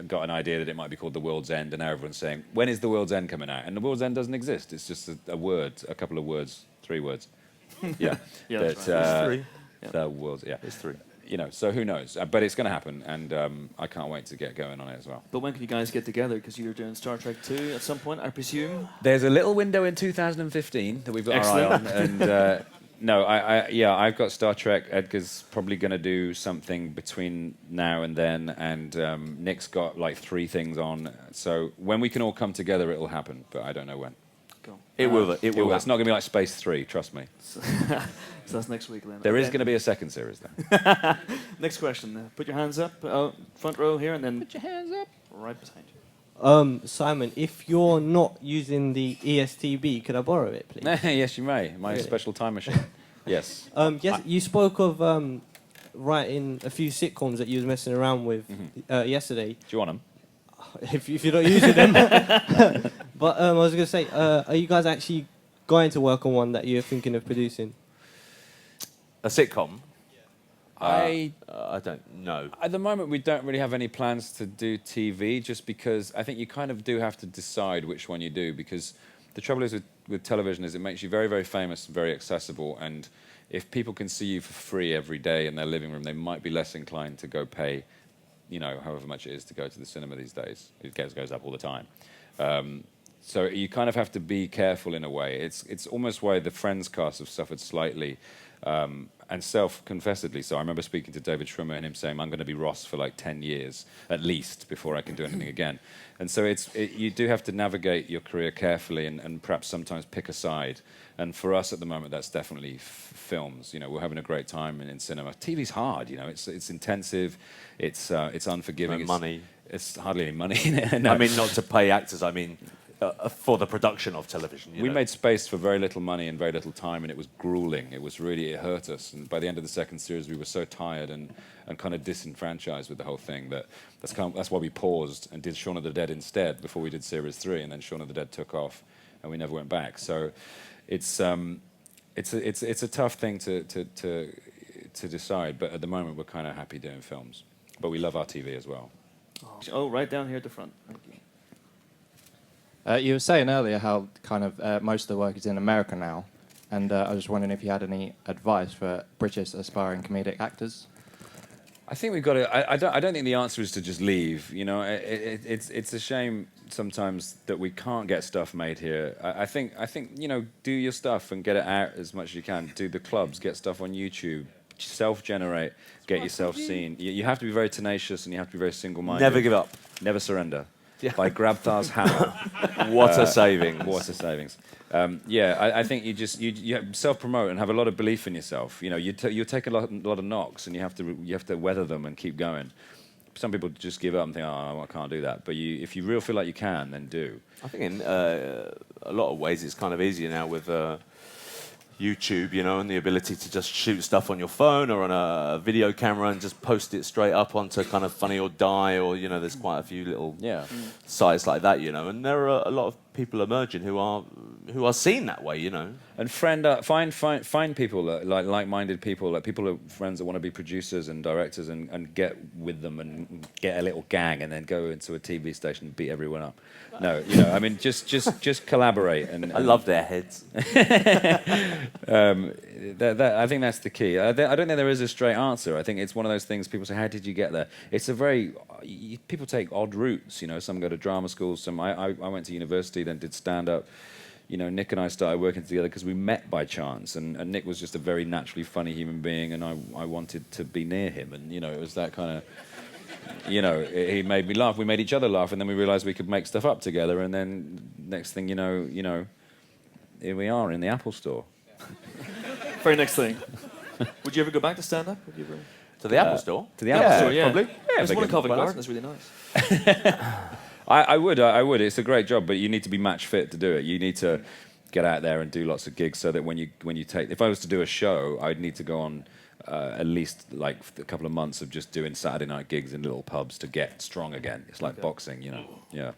got an idea that it might be called The World's End, and now everyone's saying, when is The World's End coming out? And The World's End doesn't exist. It's just a word, a couple of words, 3 words. Yeah. Yeah, That, that's right. It's 3. The world's, It's 3. you know, so who knows? But it's going to happen, and I can't wait to get going on it as well. But when can you guys get together? Because you're doing Star Trek 2 at some point, I presume. There's a little window in 2015 that we've got our eye on, and no, I've got Star Trek. Edgar's probably going to do something between now and then, and Nick's got like 3 things on. So when we can all come together, it'll happen, but I don't know when. Cool. It will. It's not going to be like Space 3, trust me. So that's next week then. There is Okay. going to be a second series though. Next question. Put your hands up. Front row here, and then Put your hands up. right behind you. Simon, if you're not using the ESTB, could I borrow it, please? Yes, you may. My Really? special time machine. Yes. Yes, you spoke of writing a few sitcoms that you was messing around with yesterday. Do you want them? If you're not using them. But I was going to say, are you guys actually going to work on one that you're thinking of producing? A sitcom? I don't know. At the moment, we don't really have any plans to do TV, just because I think you kind of do have to decide which one you do, because the trouble is with television is it makes you very, very famous and very accessible, and if people can see you for free every day in their living room, they might be less inclined to go pay, you know, however much it is to go to the cinema these days. It goes up all the time. So you kind of have to be careful in a way. It's almost why the Friends cast have suffered slightly, and self-confessedly. So I remember speaking to David Schwimmer and him saying, I'm going to be Ross for like 10 years at least before I can do anything again. And so you do have to navigate your career carefully and perhaps sometimes pick a side. And for us at the moment, that's definitely films. You know, we're having a great time in cinema. TV's hard, you know. It's intensive. It's unforgiving. No money. It's hardly any money in it. No. I mean, not to pay actors. I mean, for the production of television. We made Space for very little money and very little time, and it was grueling. It hurt us. And by the end of the second series, we were so tired and kind of disenfranchised with the whole thing that's why we paused and did Shaun of the Dead instead before we did Series 3, and then Shaun of the Dead took off, and we never went back. So it's a tough thing to decide, but at the moment we're kind of happy doing films. But we love our TV as well. Oh, right down here at the front. Thank you. You were saying earlier how kind of most of the work is in America now, and I was just wondering if you had any advice for British aspiring comedic actors. I think we've got to. I don't think the answer is to just leave. You know, it's a shame sometimes that we can't get stuff made here. I think you know, do your stuff and get it out as much as you can. Do the clubs, get stuff on YouTube, self-generate, get yourself seen. You have to be very tenacious and you have to be very single-minded. Never give up. Never surrender. Yeah. By Grabthar's hammer. What a savings. What a savings. I think you have self-promote and have a lot of belief in yourself. You know, you take a lot of knocks and you have to weather them and keep going. Some people just give up and think, oh, I can't do that. But if you really feel like you can, then do. I think in a lot of ways it's kind of easier now with YouTube, you know, and the ability to just shoot stuff on your phone or on a video camera and just post it straight up onto kind of Funny or Die, or, you know, there's quite a few little sites like that, you know, and there are a lot of people emerging who are seen that way, you know. And find people like-minded people, like people who friends that want to be producers and directors, and get with them and get a little gang, and then go into a TV station and beat everyone up. No, you know, I mean, just collaborate. And I love their heads. I think that's the key. I don't think there is a straight answer. I think it's one of those things people say, how did you get there? It's a very... people take odd routes, you know. Some go to drama schools. I went to university, then did stand-up. You know, Nick and I started working together because we met by chance. And Nick was just a very naturally funny human being, and I wanted to be near him. And, you know, it was that kind of... You know, he made me laugh. We made each other laugh, and then we realised we could make stuff up together. And then next thing you know, here we are in the Apple Store. Very next thing. Would you ever go back to stand-up? To the Apple Store? To the Apple Store, yeah. probably. Yeah, There's one in Covent Garden. That's really nice. I would. It's a great job, but you need to be match fit to do it. You need to get out there and do lots of gigs, so that when you take... If I was to do a show, I'd need to go on at least like a couple of months of just doing Saturday night gigs in little pubs to get strong again. It's like boxing, you know. Yeah.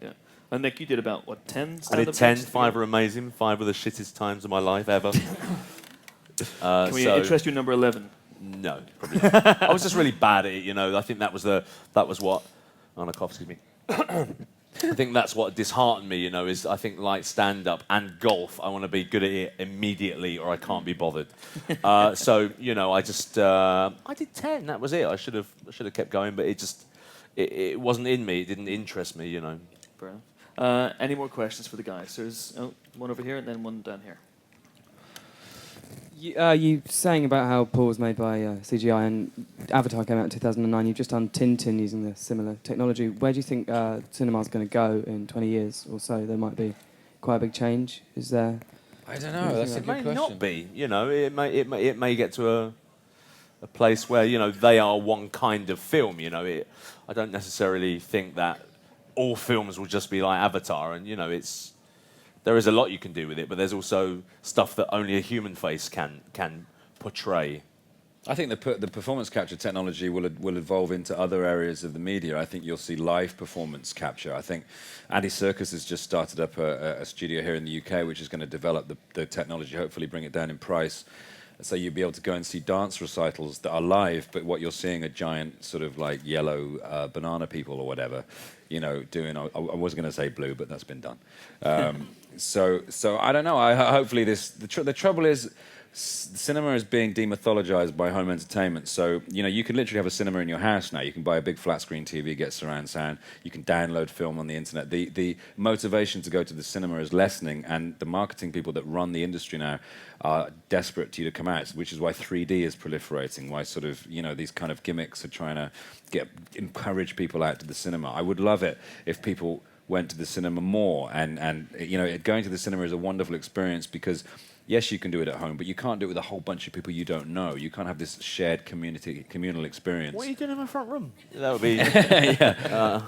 And Nick, you did about, what, 10 I did 10. 5 were amazing. 5 were the shittest times of my life ever. Can we interest you in number 11? No, probably not. I was just really bad at it, you know. I think that was what... Anna cough, excuse me. I think that's what disheartened me, you know, is I think like stand-up and golf, I want to be good at it immediately or I can't be bothered. So, you know, I did 10, that was it. I should have kept going, but it wasn't in me. It didn't interest me, you know. Brilliant. Any more questions for the guys? There's one over here and then one down here. You saying about how Paul was made by CGI and Avatar came out in 2009. You've just done Tintin using the similar technology. Where do you think cinema's going to go in 20 years or so? There might be quite a big change. Is there? I don't know. That's a good question. It may not be. You know, it may get to a place where, you know, they are one kind of film. You know, I don't necessarily think that all films will just be like Avatar, and you know, there is a lot you can do with it, but there's also stuff that only a human face can portray. I think the performance capture technology will evolve into other areas of the media. I think you'll see live performance capture. I think Andy Serkis has just started up a studio here in the UK, which is going to develop the technology, hopefully bring it down in price. So you'll be able to go and see dance recitals that are live, but what you're seeing are giant sort of like yellow banana people or whatever, you know, doing... I was going to say blue, but that's been done. So I don't know. Hopefully the trouble is cinema is being demythologized by home entertainment. So, you know, you can literally have a cinema in your house now. You can buy a big flat screen TV, get surround sound. You can download film on the internet. The motivation to go to the cinema is lessening, and the marketing people that run the industry now are desperate to you to come out, which is why 3D is proliferating, why sort of, you know, these kind of gimmicks are trying to encourage people out to the cinema. I would love it if people went to the cinema more, and you know, going to the cinema is a wonderful experience because yes, you can do it at home, but you can't do it with a whole bunch of people you don't know. You can't have this shared communal experience. What are you doing in my front room? That would be...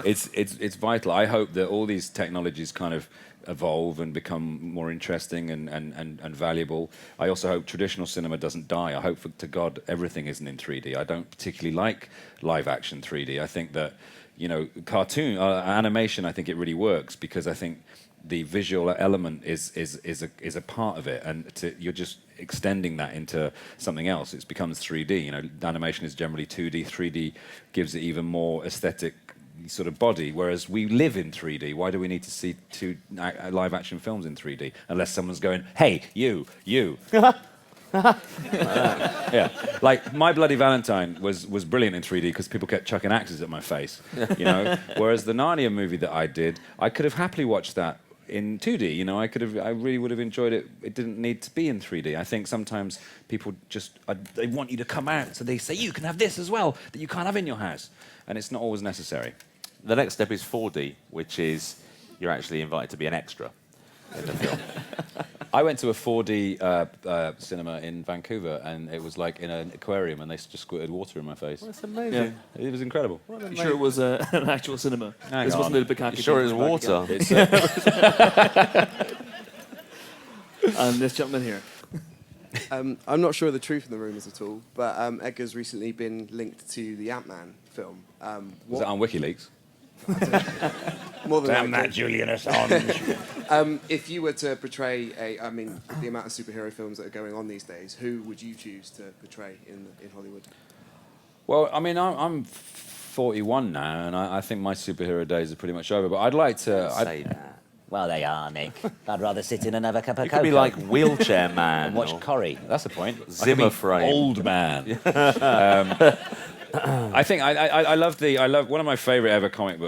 It's vital. I hope that all these technologies kind of evolve and become more interesting and valuable. I also hope traditional cinema doesn't die. I hope, to God, everything isn't in 3D. I don't particularly like live-action 3D. I think that, you know, cartoon animation, I think it really works because I think the visual element is a part of it, and you're just extending that into something else. It becomes 3D. You know, animation is generally 2D. 3D gives it even more aesthetic sort of body, whereas we live in 3D. Why do we need to see live action films in 3D unless someone's going, hey, you. Yeah, like My Bloody Valentine was brilliant in 3D because people kept chucking axes at my face, you know. Whereas the Narnia movie that I did, I could have happily watched that in 2D. You know, I really would have enjoyed it. It didn't need to be in 3D. I think sometimes people just they want you to come out, so they say you can have this as well that you can't have in your house, and it's not always necessary. The next step is 4D, which is you're actually invited to be an extra in the film. I went to a 4D cinema in Vancouver, and it was like in an aquarium, and they just squirted water in my face. Well, that's amazing. Yeah. It was incredible. You sure it was an actual cinema? This wasn't a Bukaki. You sure it was water? And this gentleman here. I'm not sure of the truth in the rumours at all, but Edgar's recently been linked to the Ant-Man film. Was that on WikiLeaks? More than Damn likely. that Julian Assange. If you were to portray the amount of superhero films that are going on these days, who would you choose to portray in Hollywood? Well, I mean, I'm 41 now, and I think my superhero days are pretty much over. But I'd like to Say that. Well, they are, Nick. I'd rather sit in and have a cup of You cocoa. could be like Wheelchair Man. and watch or Corrie. That's the point. Zimmer I could be frame. Old man. I think I love one of my favorite ever comic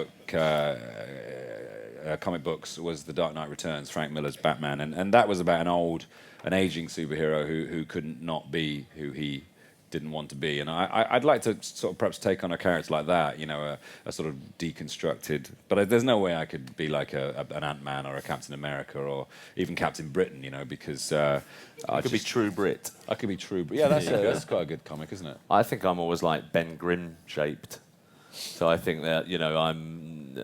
books was The Dark Knight Returns, Frank Miller's Batman, and that was about an aging superhero who couldn't not be who he didn't want to be. And I'd like to sort of perhaps take on a character like that, you know, a sort of deconstructed. But there's no way I could be like an Ant-Man or a Captain America or even Captain Britain, you know, because I could be True Brit. I could be True Brit. Yeah, that's quite a good comic, isn't it? I think I'm always like Ben Grimm shaped. So I think that, you know, I'm,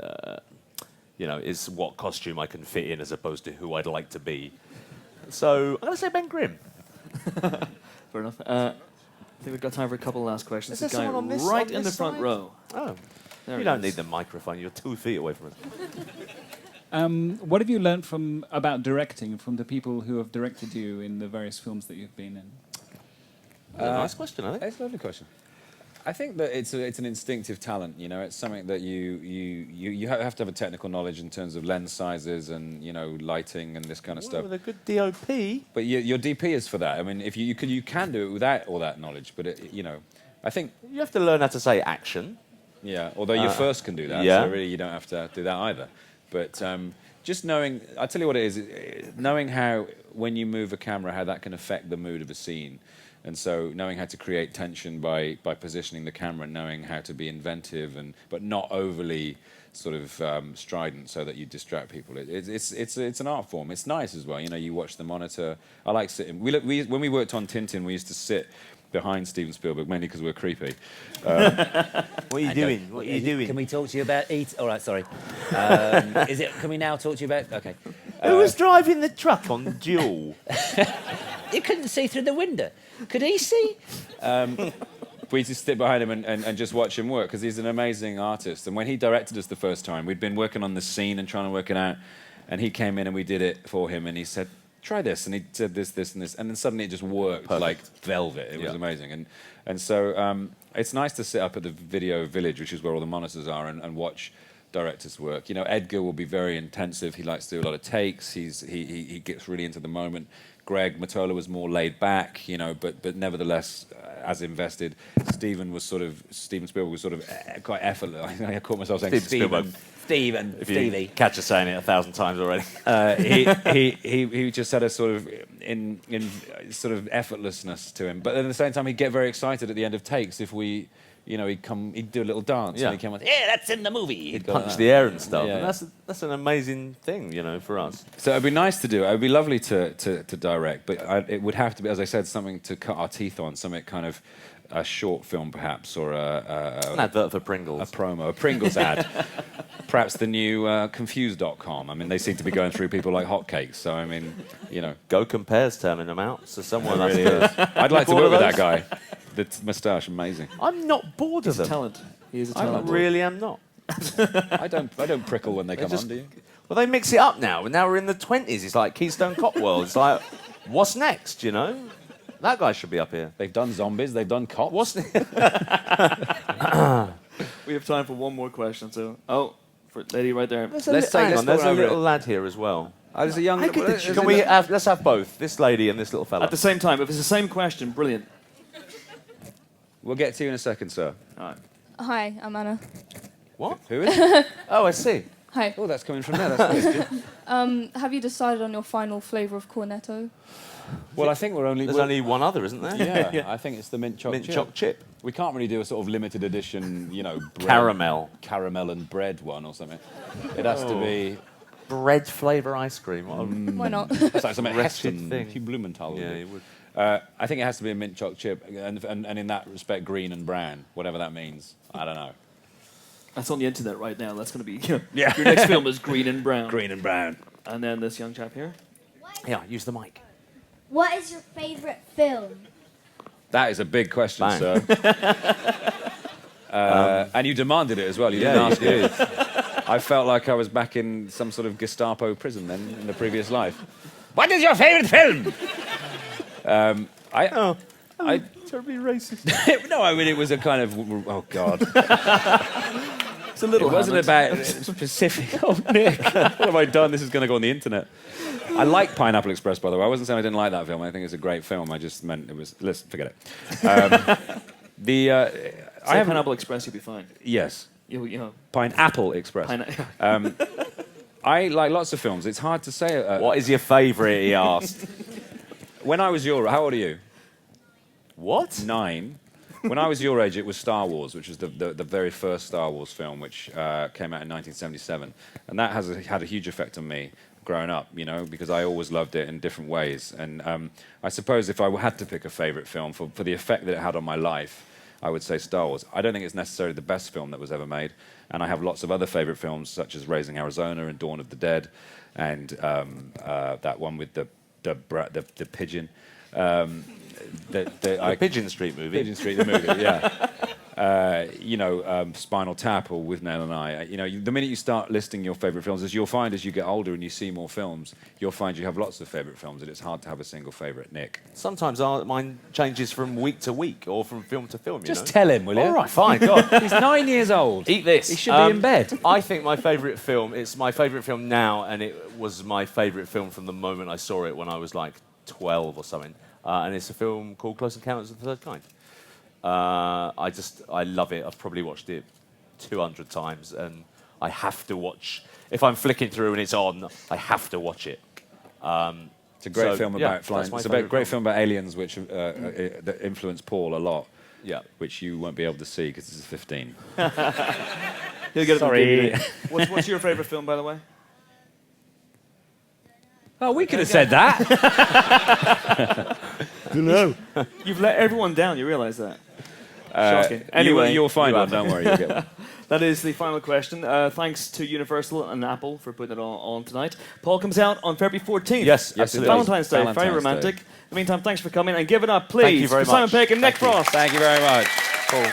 you know, it's what costume I can fit in as opposed to who I'd like to be. So I'm going to say Ben Grimm. Fair enough. I think we've got time for a couple of last questions. Is there The guy someone on this- right on in the this front side? row. Oh, There you he don't is. need the microphone. You're 2 feet away from us. What have you learned about directing from the people who have directed you in the various films that you've been in? Nice question, I think. It's a lovely question. I think that it's an instinctive talent. You know, it's something that you have to have a technical knowledge in terms of lens sizes and, you know, lighting and this kind of stuff. With a good DOP. But your DP is for that. I mean, if you can do it without all that knowledge. But you know, I think You have to learn how to say action. yeah. Although your first can do that, yeah. so really you don't have to do that either. But just knowing, I'll tell you what it is. Knowing how when you move a camera, how that can affect the mood of a scene. And so knowing how to create tension by positioning the camera, knowing how to be inventive but not overly sort of strident so that you distract people. It's an art form. It's nice as well. You know, you watch the monitor. I like sitting. When we worked on Tintin, we used to sit behind Steven Spielberg, mainly because we were creepy. What are you doing? What are you doing? Can we talk to you about All right, sorry. Can we now talk to you about? Okay. Who was driving the truck on Duel? You couldn't see through the window. Could he see? We used to sit behind him and just watch him work because he's an amazing artist. And when he directed us the first time, we'd been working on the scene and trying to work it out. And he came in and we did it for him. And he said, try this. And he said this, this, and this. And then suddenly it just worked like velvet. It was amazing. And so it's nice to sit up at the Video Village, which is where all the monitors are, and watch directors work. You know, Edgar will be very intensive. He likes to do a lot of takes. He gets really into the moment. Greg Mottola was more laid back, you know, but nevertheless as invested. Steven Spielberg was sort of quite effortless. I caught myself saying Steven. If you catch us saying it 1,000 times already. He just had a sort of in sort of effortlessness to him. But at the same time, he'd get very excited at the end of takes if we. You know, he'd do a little dance. Yeah. And he'd come on, Yeah, that's in the movie. He'd punch the air and stuff. Yeah. And that's an amazing thing, you know, for us. So it'd be nice to do it. It'd be lovely to direct, but it would have to be, as I said, something to cut our teeth on, something kind of a short film perhaps, or an advert for Pringles. A promo, a Pringles ad. Perhaps the new Confused.com. I mean, they seem to be going through people like hotcakes. So, I mean, you know. Go Compare's turning them out. So someone Really is. I'd like to work with that guy. The moustache, amazing. I'm not bored of them. Talent. He is a I talent. really am not. I don't prickle when they come on, do you? Well, they mix it up now. And now we're in the 20s. It's like Keystone Cop World. It's like, what's next, you know? That guy should be up here. They've done zombies. They've done cops. What's We have time for one more question. So, for lady right there. There's a little lad here as well. There's a young. Can we let's have both, this lady and this little fella. At the same time, if it's the same question, brilliant. We'll get to you in a second, sir. All right. Hi, I'm Anna. What? Who is it? Oh, I see. Hi. Oh, that's coming from there. That's good. Have you decided on your final flavour of cornetto? Well, I think There's only one other, isn't there? Yeah, I think it's the mint choc chip. We can't really do a sort of limited edition, you know, Caramel and bread one or something. It has to be bread flavour ice cream. Why not? It's like something Wretched Heston, thing. Hugh Blumenthal would Yeah, do. it would. I think it has to be a mint choc chip, and in that respect, green and brown, whatever that means. I don't know. That's on the internet right now. That's going to be your next film is Green and Brown. Green and brown. And then this young chap here. Yeah, use the mic. What is your favorite film? That is a big question, Bang. sir. And you demanded it as well. You didn't ask it. I felt like I was back in some sort of Gestapo prison then in the previous life. What is your favourite film? Terribly racist. No, I mean it was a kind of oh god. It's a little. It wasn't about specific. Oh Nick, what have I done? This is going to go on the internet. I like Pineapple Express, by the way. I wasn't saying I didn't like that film. I think it's a great film. I just meant it was. Listen, forget it. I have Pineapple Express. You'll be fine. Yes. You know. Pineapple Express. I like lots of films. It's hard to say. What is your favourite? He asked. When I was how old are you? What? 9. When I was your age, it was Star Wars, which was the very first Star Wars film, which came out in 1977, and that had a huge effect on me growing up. You know, because I always loved it in different ways. And I suppose if I had to pick a favourite film for the effect that it had on my life, I would say Star Wars. I don't think it's necessarily the best film that was ever made, and I have lots of other favourite films such as Raising Arizona and Dawn of the Dead, and that one with the pigeon. The Pigeon Street movie. Pigeon Street, the movie, yeah. Spinal Tap or With Nell and I. The minute you start listing your favourite films, as you'll find as you get older and you see more films, you'll find you have lots of favourite films, and it's hard to have a single favourite. Nick? Sometimes mine changes from week to week or from film to film. Just tell him, will you? All right, fine. God. He's 9 years old. Eat this. He should be in bed. I think my favourite film, it's my favourite film now, and it was my favourite film from the moment I saw it when I was like 12 or something. And it's a film called Close Encounters of the Third Kind. I love it. I've probably watched it 200 times, and I have to watch. If I'm flicking through and it's on, I have to watch it. It's a great film about flying. It's a great film about aliens, which that influenced Paul a lot. Yeah, which you won't be able to see because this is 15. He'll get Sorry. What's your favourite film, by the way? Oh, we could have said that. Don't know. You've let everyone down. You realise that? Shocking. Anyway, you'll find one. Don't worry, you'll get one. That is the final question. Thanks to Universal and Apple for putting it on tonight. Paul comes out on February 14th. Yes, it's Valentine's Day. Very romantic. In the meantime, thanks for coming, and give it up, please, Thank you very for Simon much. Pegg and Nick Thank you. Frost. Thank you very much. Cool.